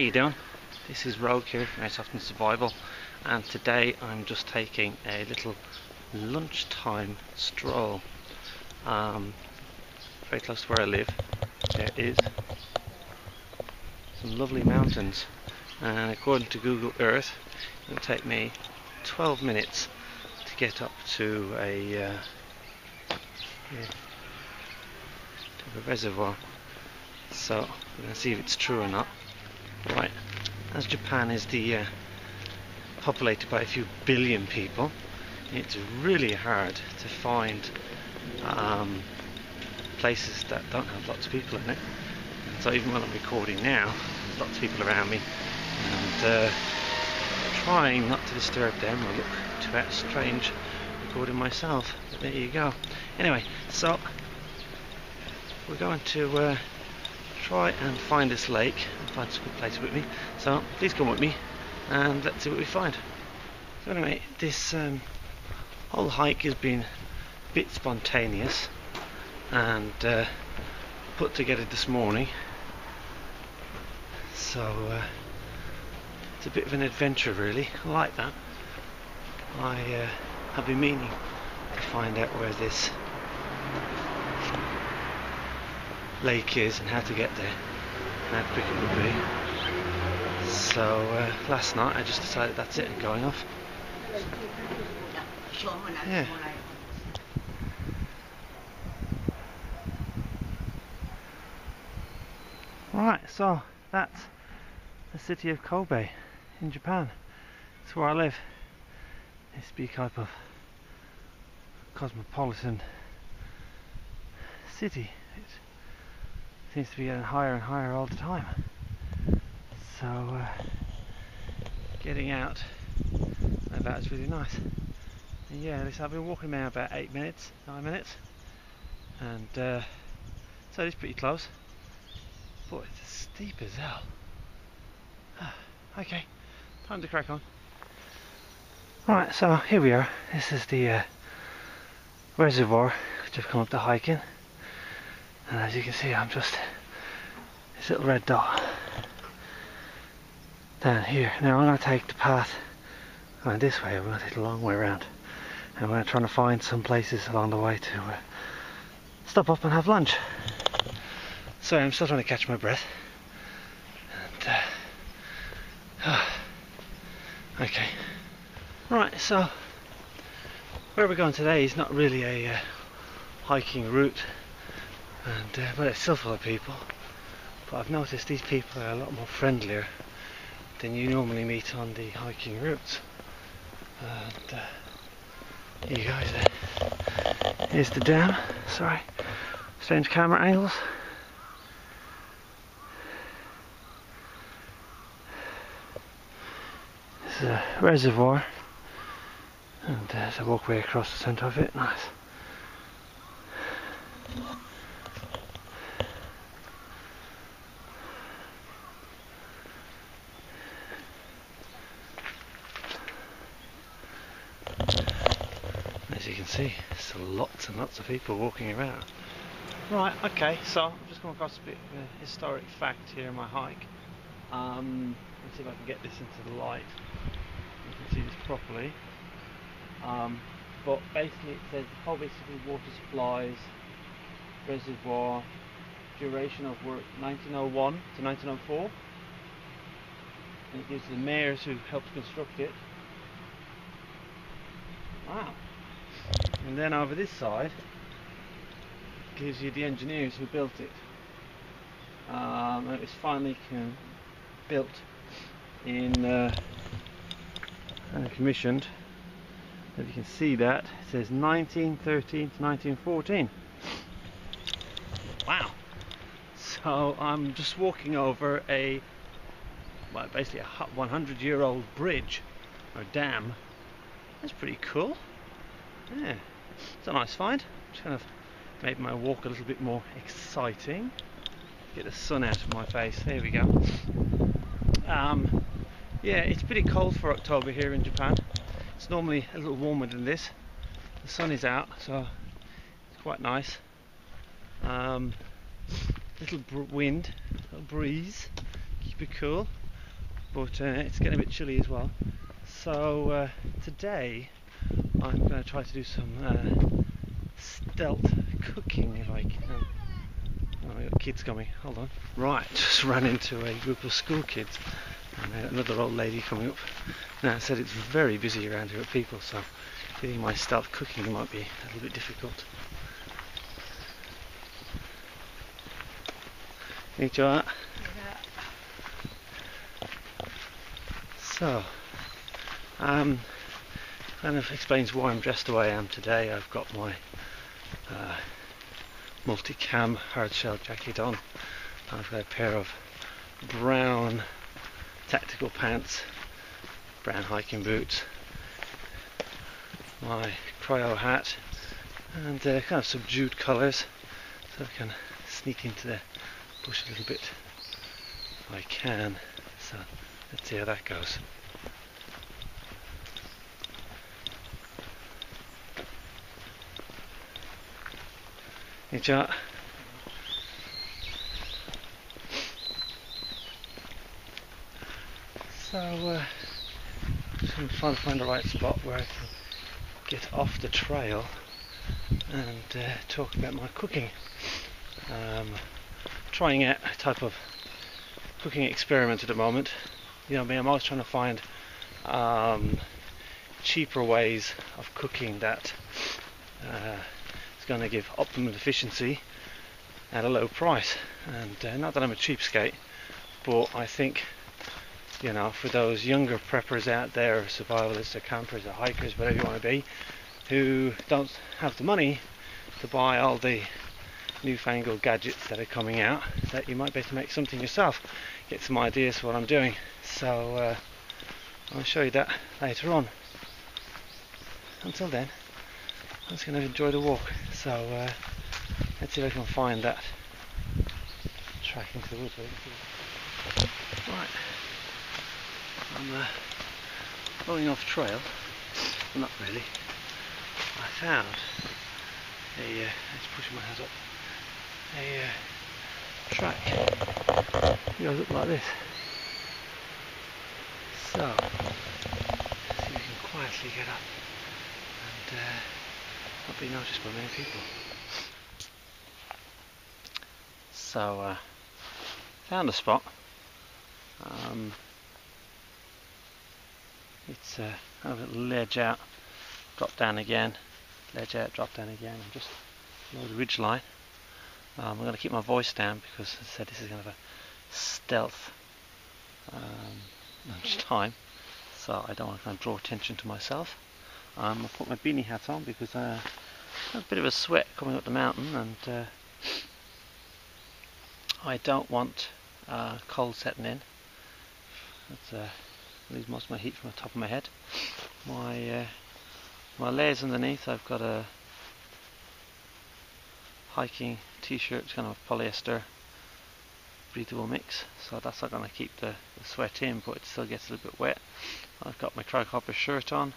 you doing? This is Rogue here from Airsoft and Survival, and today I'm just taking a little lunchtime stroll very close to where I live. There is some lovely mountains, and according to Google Earth it'll take me 12 minutes to get up to a reservoir. So we're going to see if it's true or not. Right, as Japan is populated by a few billion people, it's really hard to find places that don't have lots of people in it. So even while I'm recording now, there's lots of people around me, and trying not to disturb them or look too strange recording myself. But there you go. Anyway, so we're going to try and find this lake and find some good place with me. So please come with me and let's see what we find. So anyway, this whole hike has been a bit spontaneous and put together this morning. So it's a bit of an adventure really. I like that. I have been meaning to find out where this lake is and how to get there, and how quick it would be. So last night I just decided that's it, and going off. Yeah. Right, so that's the city of Kobe in Japan. It's where I live. It's a big type of cosmopolitan city. It seems to be getting higher and higher all the time. So getting out and about is really nice. And yeah, listen, I've been walking now about 9 minutes, and so it's pretty close. But it's steep as hell. Okay, time to crack on. Right, so here we are. This is the reservoir which I've come up to hike in. And as you can see, I'm just this little red dot down here. Now I'm going to take the path going this way. I'm going to take the long way around, and we're trying to find some places along the way to stop up and have lunch. Sorry, I'm still trying to catch my breath. And, okay. Right, so where we're going today is not really a hiking route, and but it's still full of people. But I've noticed these people are a lot more friendlier than you normally meet on the hiking routes. And here you guys there. Here's the dam. Sorry, strange camera angles. This is a reservoir, and there's a walkway across the centre of it. Nice. As you can see, there's lots and lots of people walking around. Right, okay, so I've just come across a bit of a historic fact here in my hike. Let's see if I can get this into the light. You can see this properly. But basically it says the Kobe City water supplies reservoir duration of work 1901 to 1904. And it gives the mayors who helped construct it. Wow. And then over this side gives you the engineers who built it. And it was finally built in and commissioned. If you can see that, it says 1913 to 1914. Wow. So I'm just walking over basically a 100-year-old bridge or dam. That's pretty cool. Yeah, it's a nice find. Just kind of made my walk a little bit more exciting. Get the sun out of my face. There we go. Yeah, it's pretty cold for October here in Japan. It's normally a little warmer than this. The sun is out, so it's quite nice. Little wind, little breeze, keep it cool. but it's getting a bit chilly as well. So today I'm going to try to do some stealth cooking if I can. Oh, I got kids coming, hold on. Right, just ran into a group of school kids and another old lady coming up. Now, I said it's very busy around here with people, so doing my stealth cooking might be a little bit difficult. Hey, Joa. So, kind of explains why I'm dressed the way I am today. I've got my multicam hardshell jacket on. I've got a pair of brown tactical pants, brown hiking boots, my cryo hat, and kind of subdued colours, so I can sneak into the bush a little bit if I can. So let's see how that goes. Hey, Joe. So just going to try to find the right spot where I can get off the trail and talk about my cooking. Trying out a type of cooking experiment at the moment. You know, I'm always trying to find cheaper ways of cooking that is going to give optimum efficiency at a low price. And not that I'm a cheapskate, but I think, you know, for those younger preppers out there, survivalists or campers or hikers, whatever you want to be, who don't have the money to buy all the newfangled gadgets that are coming out, that you might be able to make something yourself, get some ideas for what I'm doing. So I'll show you that later on. Until then, I'm just going to enjoy the walk. So let's see if I can find that track into the woods. Right, I'm going off trail. Well, not really. I found a, let's push my hands up, a track. It goes up like this. So, see if we can quietly get up and not be noticed by many people. So, found a spot. It's a little ledge out, drop down again, ledge out, drop down again. I'm just below the ridge line. I'm going to keep my voice down because, as I said, this is kind of a stealth time, so I don't want to kind of draw attention to myself. I put my beanie hat on because I have a bit of a sweat coming up the mountain, and I don't want cold setting in. That's lose most of my heat from the top of my head. My layers underneath, I've got a hiking t-shirt, it's kind of a polyester breathable mix, so that's not going to keep the sweat in, but it still gets a little bit wet. I've got my Cragghopper shirt on.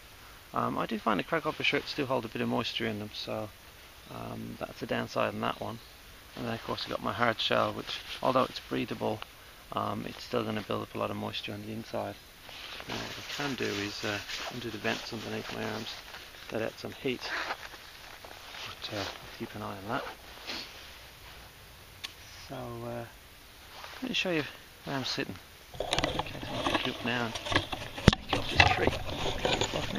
I do find the Cragghopper shirts do hold a bit of moisture in them, so that's the downside on that one. And then of course I've got my hard shell, which although it's breathable, it's still going to build up a lot of moisture on the inside. Now what I can do is undo the vents underneath my arms, let out some heat, but keep an eye on that. So let me show you where I'm sitting. Okay, so I'll pick you up now and take you off this tree. Off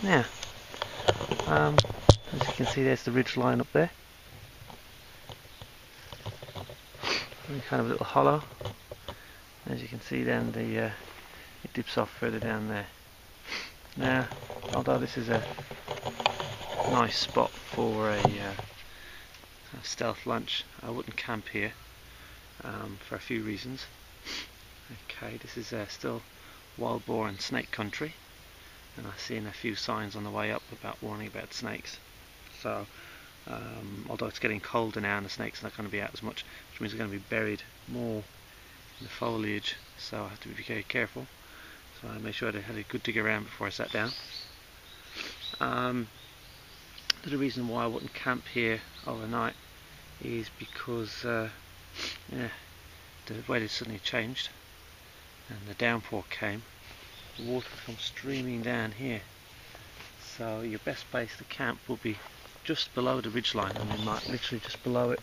now. Now, as you can see, there's the ridge line up there. And kind of a little hollow. As you can see, then it dips off further down there. Now, although this is a nice spot for a stealth lunch, I wouldn't camp here for a few reasons. Okay, this is still wild boar and snake country, and I've seen a few signs on the way up about warning about snakes. So although it's getting colder now and the snake's not going to be out as much, which means they're going to be buried more in the foliage, so I have to be very careful. So I made sure I had a good dig around before I sat down. The reason why I wouldn't camp here overnight is because the weather suddenly changed and the downpour came, the water comes streaming down here. So your best place to camp will be just below the ridgeline, and then like literally just below it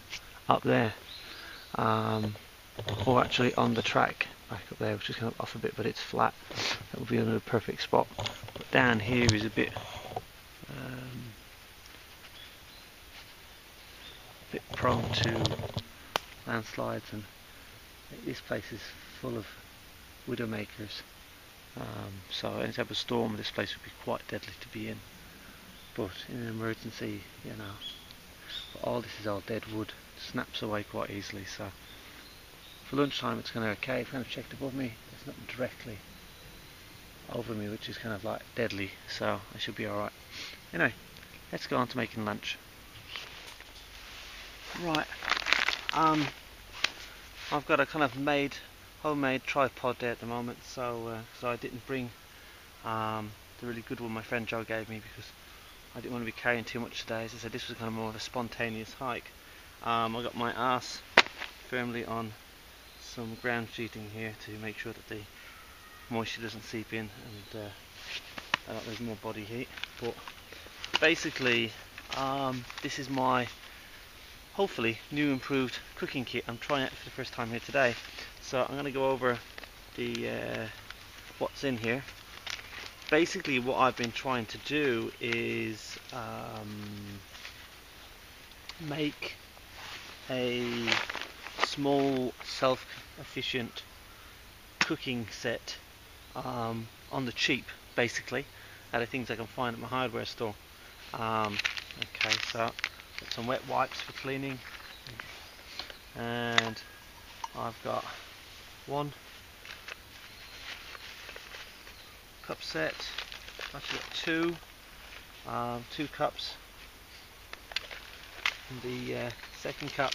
up there, or actually on the track back up there, which is kind of off a bit but it's flat. That will be another perfect spot. But down here is a bit prone to landslides, and this place is full of widowmakers. So any type of storm, this place would be quite deadly to be in. But in an emergency, you know, but all this is all dead wood, snaps away quite easily. So for lunchtime it's kind of okay. I've kind of checked above me, there's nothing directly over me which is kind of like deadly, so I should be alright. Anyway, let's go on to making lunch. Right, I've got a kind of homemade tripod there at the moment, so I didn't bring the really good one my friend Joe gave me because I didn't want to be carrying too much today. As I said, this was kind of more of a spontaneous hike. I got my ass firmly on some ground sheeting here to make sure that the moisture doesn't seep in, and there's more body heat. But basically, this is my hopefully new improved cooking kit. I'm trying it for the first time here today, so I'm going to go over the what's in here. Basically what I've been trying to do is make a small self-efficient cooking set on the cheap, basically, out of things I can find at my hardware store. Okay, so got some wet wipes for cleaning, and I've got one cup set, actually got two cups. In the second cup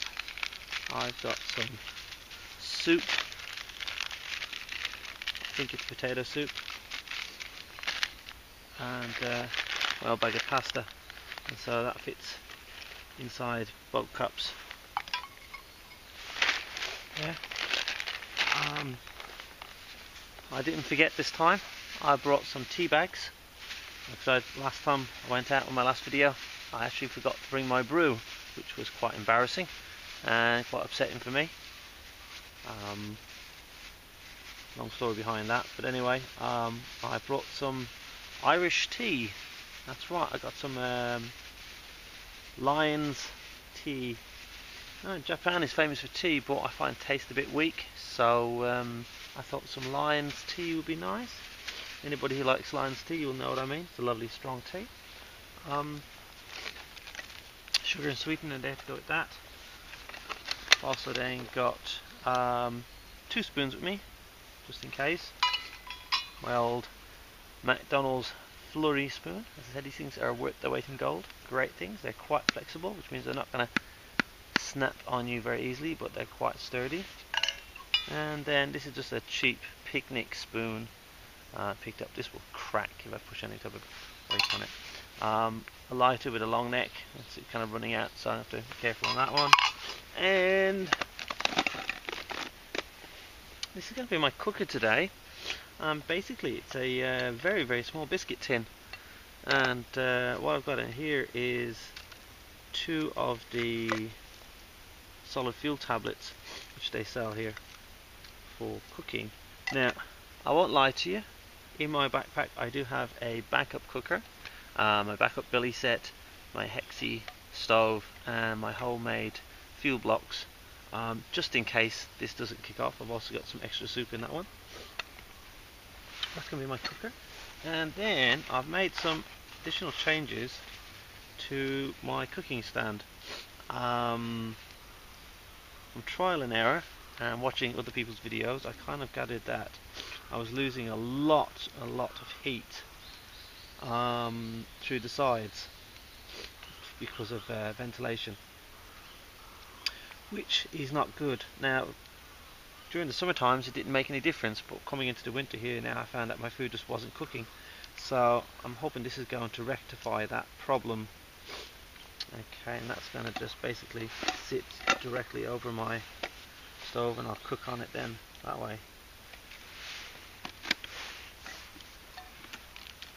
I've got some soup, I think it's potato soup, and well, a bag of pasta, and so that fits inside both cups. Yeah. I didn't forget this time. I brought some tea bags, because last time I went out on my last video I actually forgot to bring my brew, which was quite embarrassing and quite upsetting for me. Long story behind that, but anyway, I brought some Irish tea. That's right, I got some Lion's tea. Japan is famous for tea, but I find taste a bit weak, so I thought some Lion's tea would be nice. Anybody who likes Lion's tea, you'll know what I mean. It's a lovely strong tea. Sugar and sweetener there to go with that. Also then got 2 spoons with me, just in case. My old McDonald's Flurry spoon. As I said, these things are worth their weight in gold. Great things. They're quite flexible, which means they're not going to snap on you very easily, but they're quite sturdy. And then this is just a cheap picnic spoon. Picked up. This will crack if I push any type of weight on it. A lighter with a long neck. It's kind of running out, so I have to be careful on that one. And this is going to be my cooker today. Basically, it's a very, very small biscuit tin. And what I've got in here is 2 of the solid fuel tablets, which they sell here for cooking. Now, I won't lie to you. In my backpack I do have a backup cooker, my backup billy set, my Hexi stove, and my homemade fuel blocks, just in case this doesn't kick off. I've also got some extra soup in that one. That's going to be my cooker. And then I've made some additional changes to my cooking stand. From trial and error and watching other people's videos, I kind of gathered that I was losing a lot of heat through the sides because of ventilation, which is not good. Now, during the summer times it didn't make any difference, but coming into the winter here now I found that my food just wasn't cooking. So I'm hoping this is going to rectify that problem. Okay, and that's going to just basically sit directly over my stove and I'll cook on it then that way.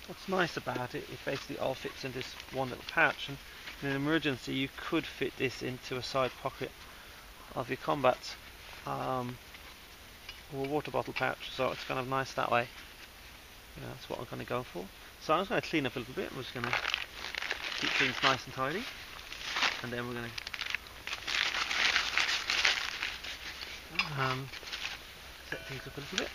What's nice about it, it basically all fits in this one little pouch, and in an emergency you could fit this into a side pocket of your combat or water bottle pouch, so it's kind of nice that way. Yeah, that's what I'm going to go for. So I'm just going to clean up a little bit. We're just going to keep things nice and tidy, and then we're going to set things up a little bit.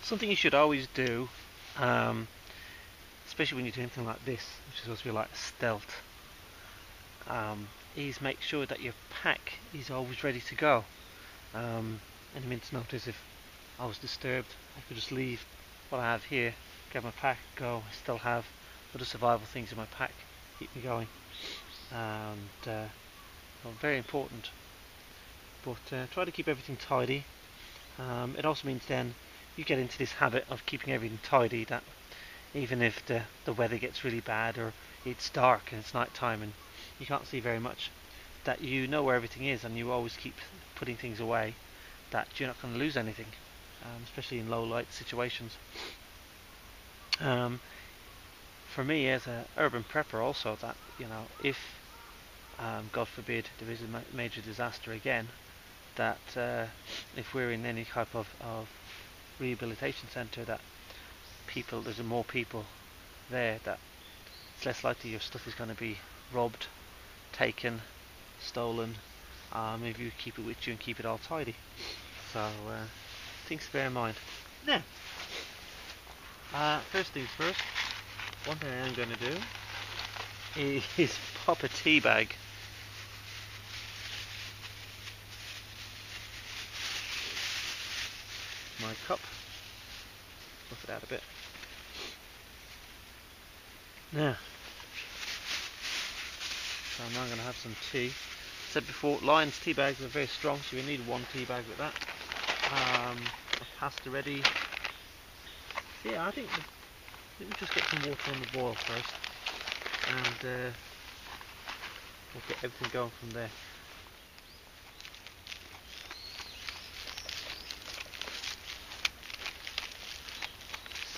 Something you should always do, especially when you're doing something like this, which is supposed to be like stealth, is make sure that your pack is always ready to go. Any minute's notice, if I was disturbed, I could just leave what I have here, grab my pack, go. I still have other survival things in my pack, keep me going, and well, very important. But try to keep everything tidy. It also means then you get into this habit of keeping everything tidy, that even if the weather gets really bad or it's dark and it's night time and you can't see very much, that you know where everything is and you always keep putting things away, that you're not going to lose anything, especially in low light situations. For me as an urban prepper also, that, you know, if God forbid there is a major disaster again, that if we're in any type of rehabilitation centre, that there's more people there, that it's less likely your stuff is going to be robbed, taken, stolen, if you keep it with you and keep it all tidy. So things to bear in mind. Now, first things first, one thing I am going to do is pop a tea bag. My cup, buff it out a bit. Now, so now I'm going to have some tea. I said before, Lion's tea bags are very strong, so you need one tea bag with that. Pasta ready. So yeah, I think let me just get some water on the boil first, and we'll get everything going from there.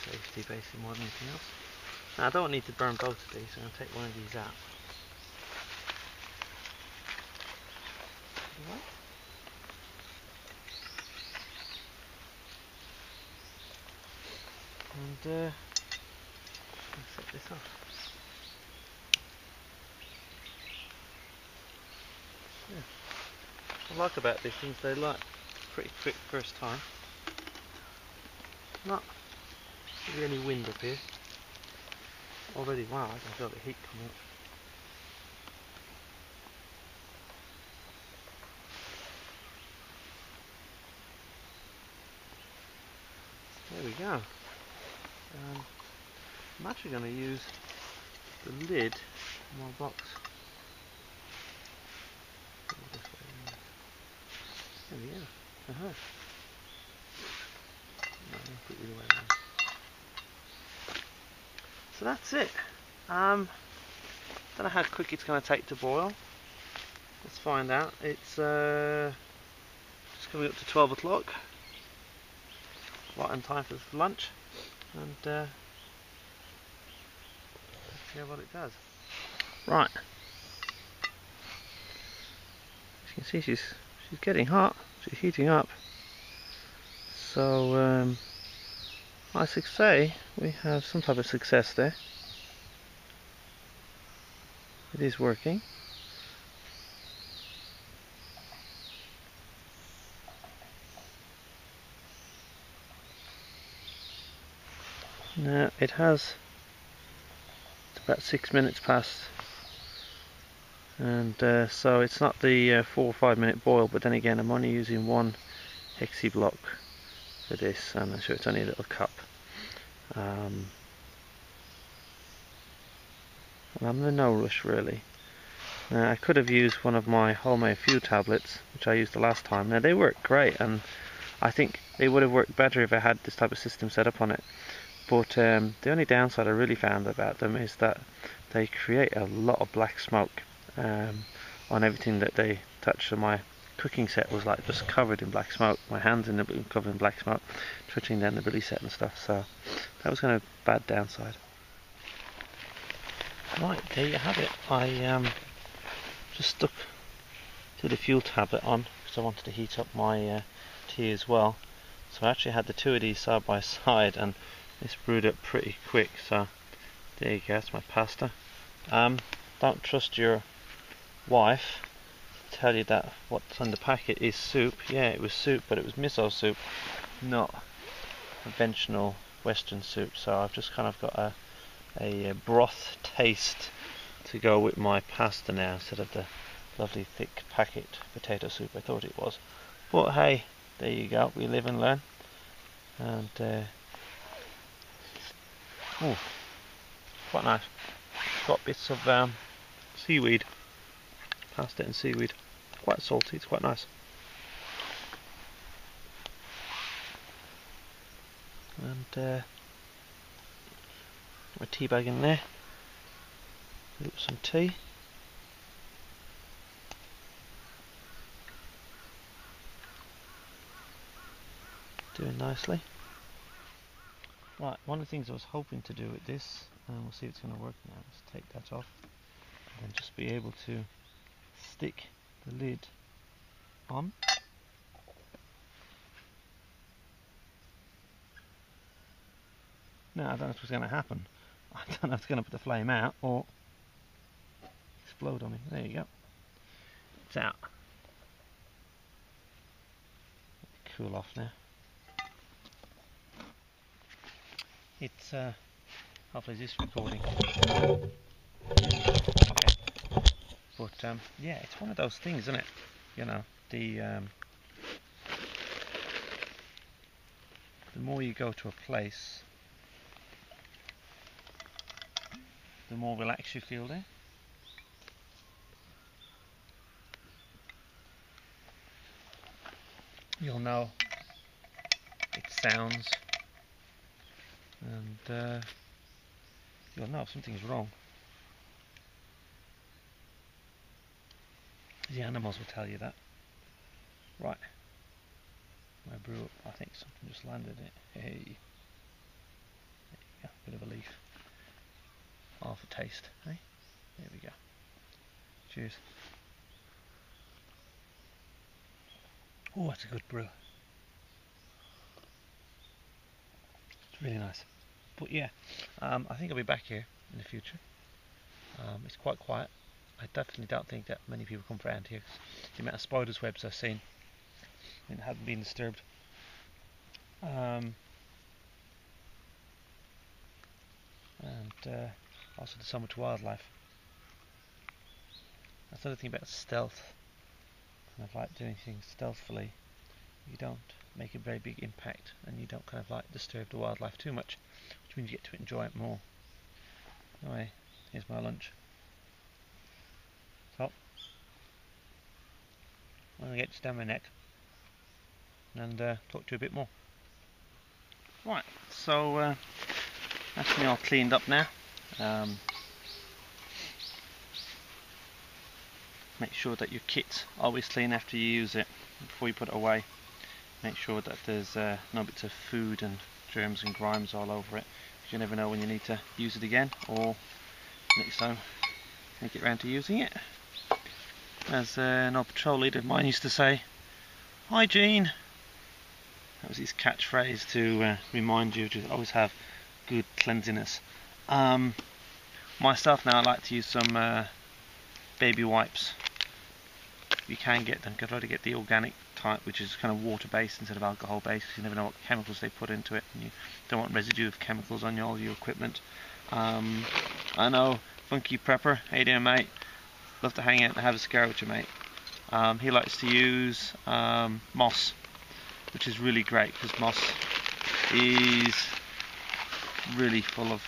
Safety basically more than anything else. Now I don't need to burn both of these, so I'm going to take one of these out. And let's set this off. Yeah. What I like about these things, they like pretty quick first time. Not really any wind up here. Already, wow, I can feel the heat coming up. There we go. I'm actually going to use the lid of my box. There we go. Put it away now. So that's it. Don't know how quick it's going to take to boil. Let's find out. It's just coming up to 12 o'clock. Right on time for lunch. And let's see what it does. Right. As you can see, she's getting hot. She's heating up. So I should say we have some type of success there. It is working. Now it has, it's about 6 minutes past, and so it's not the 4 or 5 minute boil, but then again I'm only using one hexi block for this, and I'm sure it's only a little cup. And I'm in no rush really. Now I could have used one of my homemade fuel tablets, which I used the last time. Now they work great, and I think they would have worked better if I had this type of system set up on it. But the only downside I really found about them is that they create a lot of black smoke on everything that they touch. So my cooking set was like just covered in black smoke. My hands ended up covered in black smoke, touching down the billy set and stuff. So that was kind of a bad downside. Right, there you have it. I just stuck the fuel tablet on because I wanted to heat up my tea as well. So I actually had the two of these side by side, and this brewed up pretty quick. So there you go, that's my pasta. Don't trust your wife to tell you that what's on the packet is soup. Yeah, it was soup, but it was miso soup, not conventional Western soup. So I've just kind of got a broth taste to go with my pasta now, instead of the lovely thick packet potato soup I thought it was. But hey, there you go, we live and learn. And oh, quite nice. Got bits of seaweed, pasta and seaweed. Quite salty, it's quite nice. And my tea bag in there. Got some tea. Doing nicely. Right, one of the things I was hoping to do with this, and we'll see if it's going to work now, is take that off and then just be able to stick the lid on. Now I don't know what's going to happen. I don't know if it's going to put the flame out or explode on me. There you go. It's out. Cool off now. It's hopefully this recording. Okay. But yeah, it's one of those things, isn't it? You know, the more you go to a place, the more relaxed you feel there. You'll know its sounds, and you'll know if something's wrong. The animals will tell you that. Right, my brew up. I think something just landed it. Hey, there you go, bit of a leaf. Half a taste, hey? There we go. Cheers. Oh, that's a good brew. It's really nice. But yeah, I think I'll be back here in the future. It's quite quiet. I definitely don't think that many people come around here, 'cause the amount of spiders' webs I've seen, it hasn't been disturbed. And also there's so much wildlife. That's the other thing about stealth. Kind of like doing things stealthily. You don't make a very big impact, and you don't kind of like disturb the wildlife too much, which means you get to enjoy it more. Anyway, here's my lunch. So I'm going to get this down my neck and talk to you a bit more. Right, so that's me all cleaned up now. Make sure that your kit's always clean after you use it, before you put it away. Make sure that there's no bits of food and germs and grimes all over it, because you never know when you need to use it again, or next time you get around to using it. As an old patrol leader of mine used to say, "Hi Gene." That was his catchphrase to remind you to always have good cleanliness. Myself now, I like to use some baby wipes. You can get them, try to get the organic type, which is kind of water based instead of alcohol based, because you never know what chemicals they put into it, and you don't want residue of chemicals on all your equipment. I know Funky Prepper, hey there mate, love to hang out and have a cigar with you mate. He likes to use moss, which is really great, because moss is really full of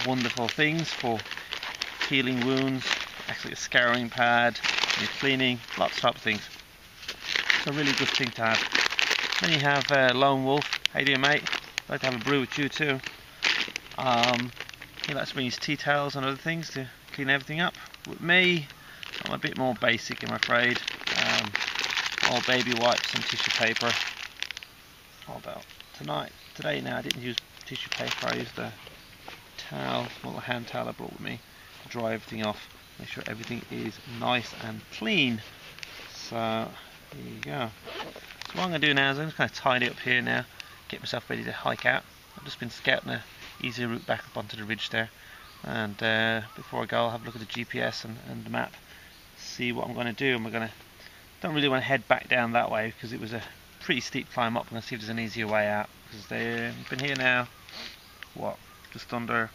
wonderful things for healing wounds, actually a scouring pad, and cleaning, lots of type of things. It's a really good thing to have. Then you have Lone Wolf, hey dear mate, I'd like to have a brew with you too. He likes to use tea towels and other things to clean everything up. With me, I'm a bit more basic, I'm afraid. All baby wipes and tissue paper. Although today now I didn't use tissue paper, I used a towel, little hand towel I brought with me to dry everything off, make sure everything is nice and clean. So there you go. So what I'm going to do now is I'm just going to tidy up here now, get myself ready to hike out. I've just been scouting an easier route back up onto the ridge there, and before I go I'll have a look at the GPS and the map, see what I'm going to do. And don't really want to head back down that way because it was a pretty steep climb up. I'm going to see if there's an easier way out, because they've been here now, what, just under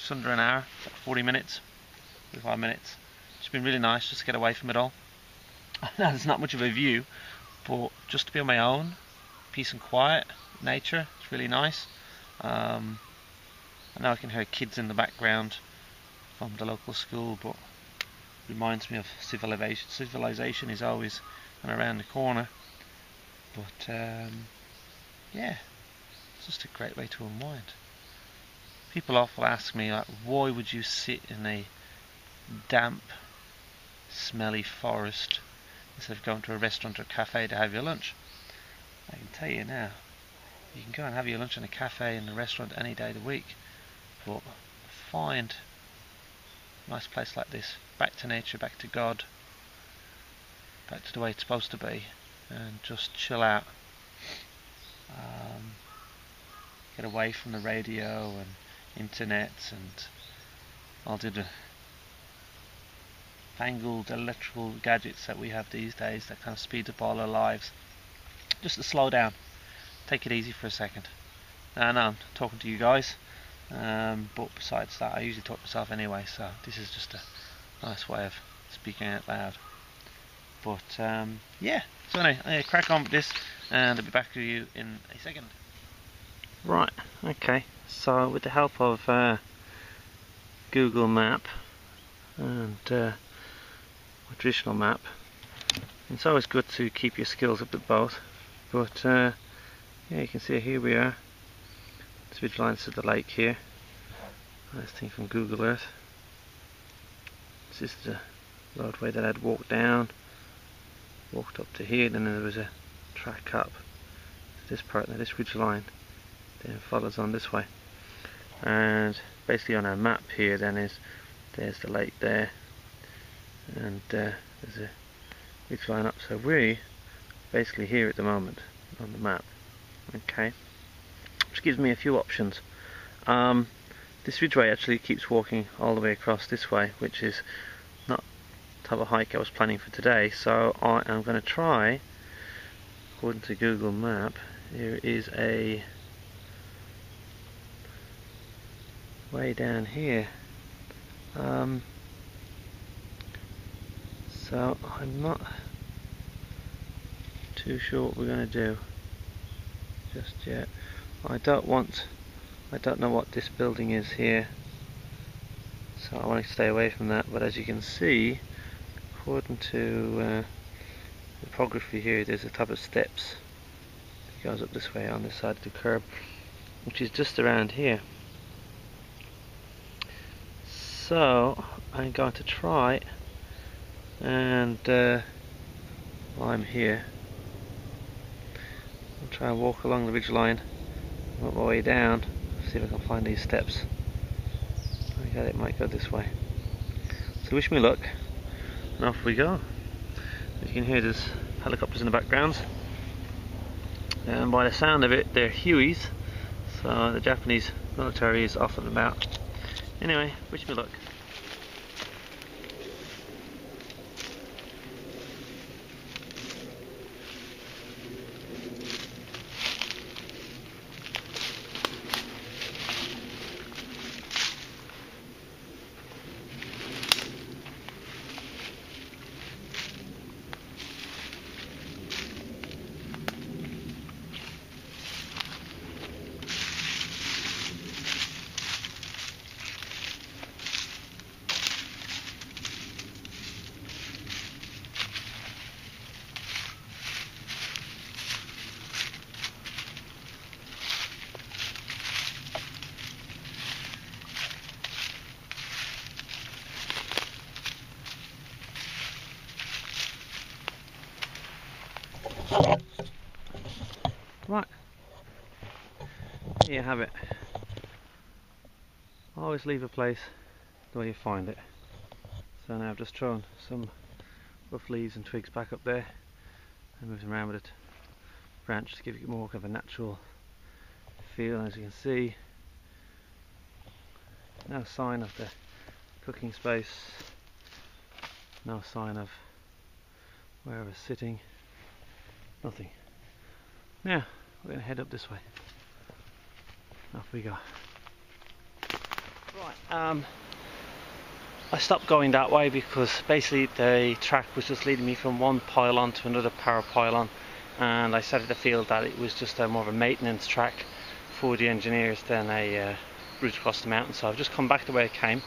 an hour, 40 minutes, 45 minutes. It's been really nice just to get away from it all. Now there's not much of a view, but just to be on my own, peace and quiet, nature, it's really nice. I know I can hear kids in the background from the local school, but it reminds me of civilization. Civilization is always around the corner. But yeah, it's just a great way to unwind. People often ask me, like, why would you sit in a damp, smelly forest instead of going to a restaurant or cafe to have your lunch? I can tell you now, you can go and have your lunch in a cafe and a restaurant any day of the week, but find a nice place like this, back to nature, back to God, back to the way it's supposed to be, and just chill out. Get away from the radio and internet and all the fangled electrical gadgets that we have these days that kind of speed up all our lives. Just to slow down, take it easy for a second. I know I'm talking to you guys, but besides that I usually talk to myself anyway, so this is just a nice way of speaking out loud. But yeah, so anyway, I'm going to crack on with this and I'll be back with you in a second. Right, okay, so with the help of Google Map and a traditional map, it's always good to keep your skills up at both. But yeah, you can see here we are. This ridge line to the lake here. Nice thing from Google Earth. This is the roadway that I'd walked down. Walked up to here, then there was a track up to this part. Now this ridge line then follows on this way, and basically on our map here then there's the lake there, and there's a ridge line up, so we're basically here at the moment on the map, okay, which gives me a few options. This ridgeway actually keeps walking all the way across this way, which is not the type of hike I was planning for today, so I am going to try, according to Google Map, there is a way down here, so I'm not too sure what we're going to do just yet. I don't know what this building is here, so I want to stay away from that, but as you can see, according to the topography here, there's a type of steps that goes up this way on this side of the curb, which is just around here. So I'm going to try and while I'm here, I'll try and walk along the ridge line, work my way down, see if I can find these steps. I got it, might go this way. So wish me luck, and off we go. As you can hear, there's helicopters in the background, and by the sound of it, they're Hueys, so the Japanese military is off and about. Anyway, wish me luck. Right, here you have it. Always leave a place the way you find it. So now I've just thrown some rough leaves and twigs back up there and moved them around with it branch to give it more of a natural feel. As you can see, no sign of the cooking space, no sign of where I was sitting, nothing. Now we're going to head up this way. Off we go. Right, I stopped going that way because basically the track was just leading me from one pylon to another power pylon, and I started to feel that it was just more of a maintenance track for the engineers than a route across the mountain. So I've just come back the way I came,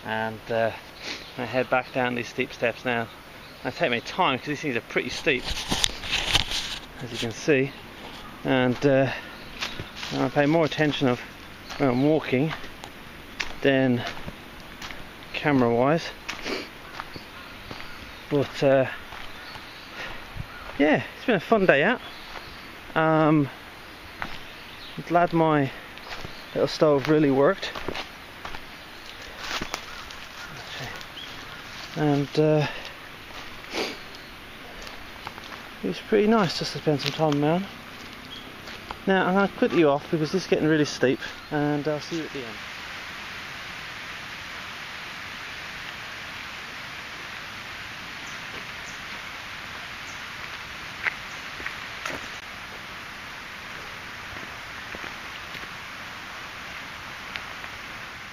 and I head back down these steep steps now. I take my time because these things are pretty steep, as you can see, and I pay more attention of where I'm walking than camera wise, but yeah, it's been a fun day out. I'm glad my little stove really worked, and it was pretty nice just to spend some time around. Now I'm going to cut you off because this is getting really steep, and I'll see you at the end.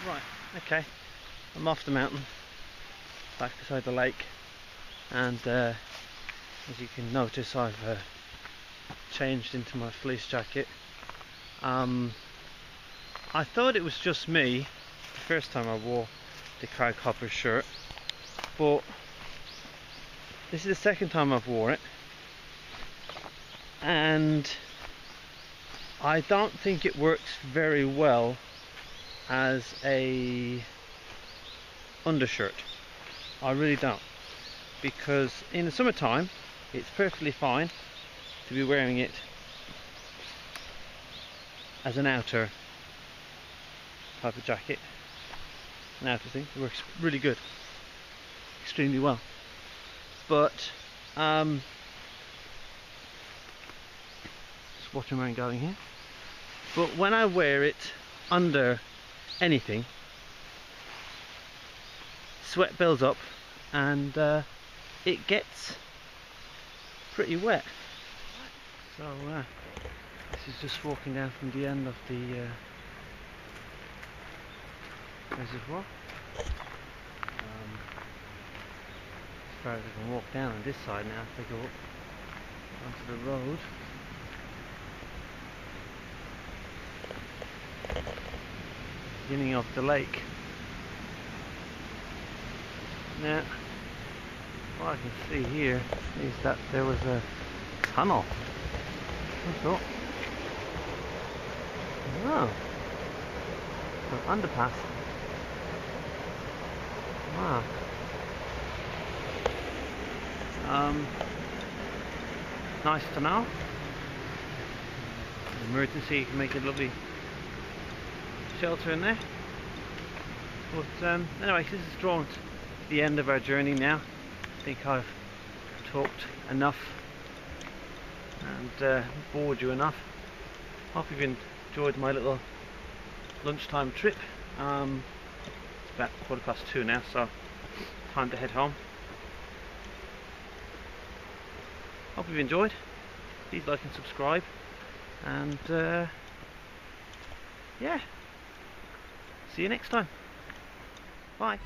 Right, okay, I'm off the mountain, back beside the lake, and as you can notice, I've changed into my fleece jacket. I thought it was just me the first time I wore the Craghoppers shirt, but this is the second time I've wore it, and I don't think it works very well as a undershirt. I really don't, because in the summertime it's perfectly fine to be wearing it as an outer type of jacket, an outer thing. It works really good, extremely well. But just watching where I'm going here. But when I wear it under anything, sweat builds up and it gets pretty wet. So this is just walking down from the end of the reservoir. As far as I can walk down on this side now, if I go up onto the road. Beginning of the lake. Now, what I can see here is that there was a tunnel. What's that? Oh, an underpass. Wow. Nice to know. In emergency, you can make a lovely shelter in there. But anyway, this is drawn to the end of our journey now. I think I've talked enough and bored you enough. Hope you've enjoyed my little lunchtime trip. It's about 2:15 now, so time to head home. Hope you've enjoyed. Please like and subscribe, and yeah, see you next time. Bye.